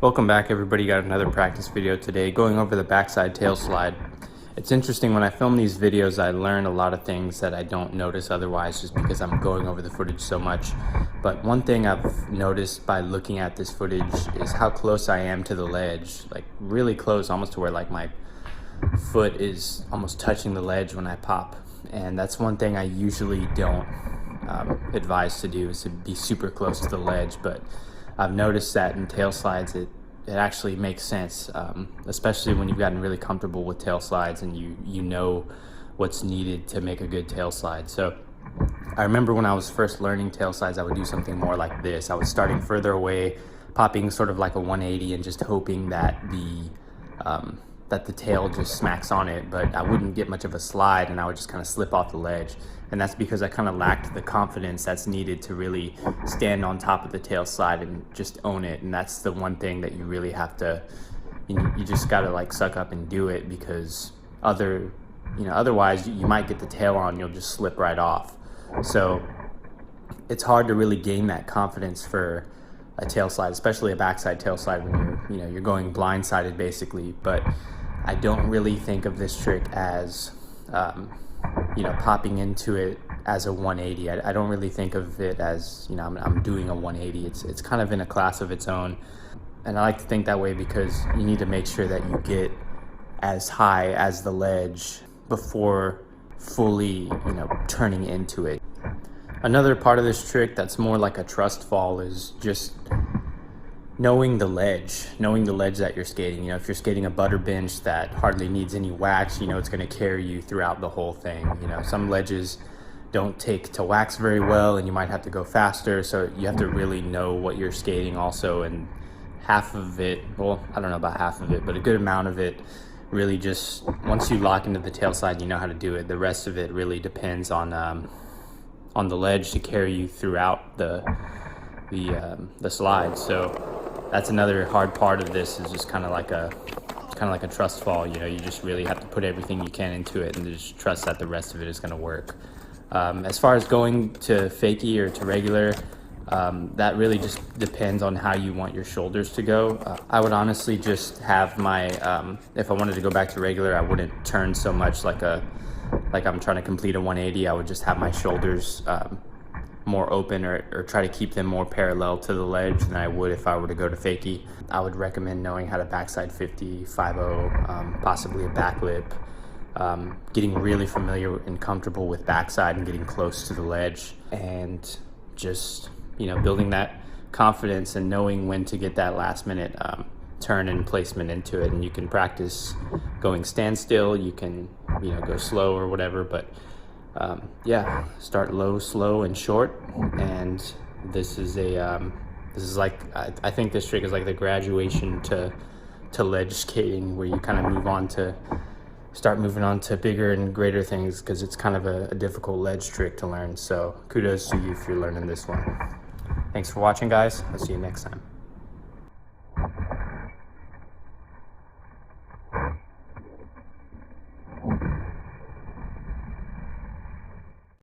Welcome back, everybody. Got another practice video today going over the backside tail slide. It's interesting, when I film these videos I learn a lot of things that I don't notice otherwise just because I'm going over the footage so much. But one thing I've noticed by looking at this footage is how close I am to the ledge, like really close, almost to where like my foot is almost touching the ledge when I pop. And that's one thing I usually don't advise to do, is to be super close to the ledge. But I've noticed that in tail slides it actually makes sense, especially when you've gotten really comfortable with tail slides and you know what's needed to make a good tail slide. So I remember when I was first learning tail slides, I would do something more like this. I was starting further away, popping sort of like a 180 and just hoping that the tail just smacks on it, but I wouldn't get much of a slide and I would just kind of slip off the ledge. And that's because I kind of lacked the confidence that's needed to really stand on top of the tail slide and just own it. And that's the one thing that you really have to, you just got to like suck up and do it, because otherwise you might get the tail on, you'll just slip right off. So it's hard to really gain that confidence for a tail slide, especially a backside tail slide, when you're going blindsided basically. But I don't really think of this trick as popping into it as a 180. I don't really think of it as I'm doing a 180. It's kind of in a class of its own, and I like to think that way because you need to make sure that you get as high as the ledge before fully turning into it. Another part of this trick that's more like a trust fall is just knowing the ledge that you're skating. If you're skating a butter bench that hardly needs any wax, it's going to carry you throughout the whole thing. Some ledges don't take to wax very well and you might have to go faster, so you have to really know what you're skating also. And half of it, well, I don't know about half of it, but a good amount of it really just, once you lock into the tail slide, you know how to do it. The rest of it really depends on the ledge to carry you throughout the slide. So that's another hard part of this, is just kind of like a trust fall. You just really have to put everything you can into it and just trust that the rest of it is going to work. As far as going to fakie or to regular, that really just depends on how you want your shoulders to go. I would honestly just have my, if I wanted to go back to regular, I wouldn't turn so much like I'm trying to complete a 180. I would just have my shoulders more open, or try to keep them more parallel to the ledge than I would if I were to go to fakie. I would recommend knowing how to backside 50, 5-0, possibly a backlip, getting really familiar and comfortable with backside and getting close to the ledge, and just building that confidence and knowing when to get that last minute turn and placement into it. And you can practice going standstill, you can go slow or whatever, but yeah, start low, slow, and short. And this is like, I think this trick is like the graduation to ledge skating, where you kind of start moving on to bigger and greater things, because it's kind of a difficult ledge trick to learn. So kudos to you if you're learning this one. Thanks for watching, guys. I'll see you next time.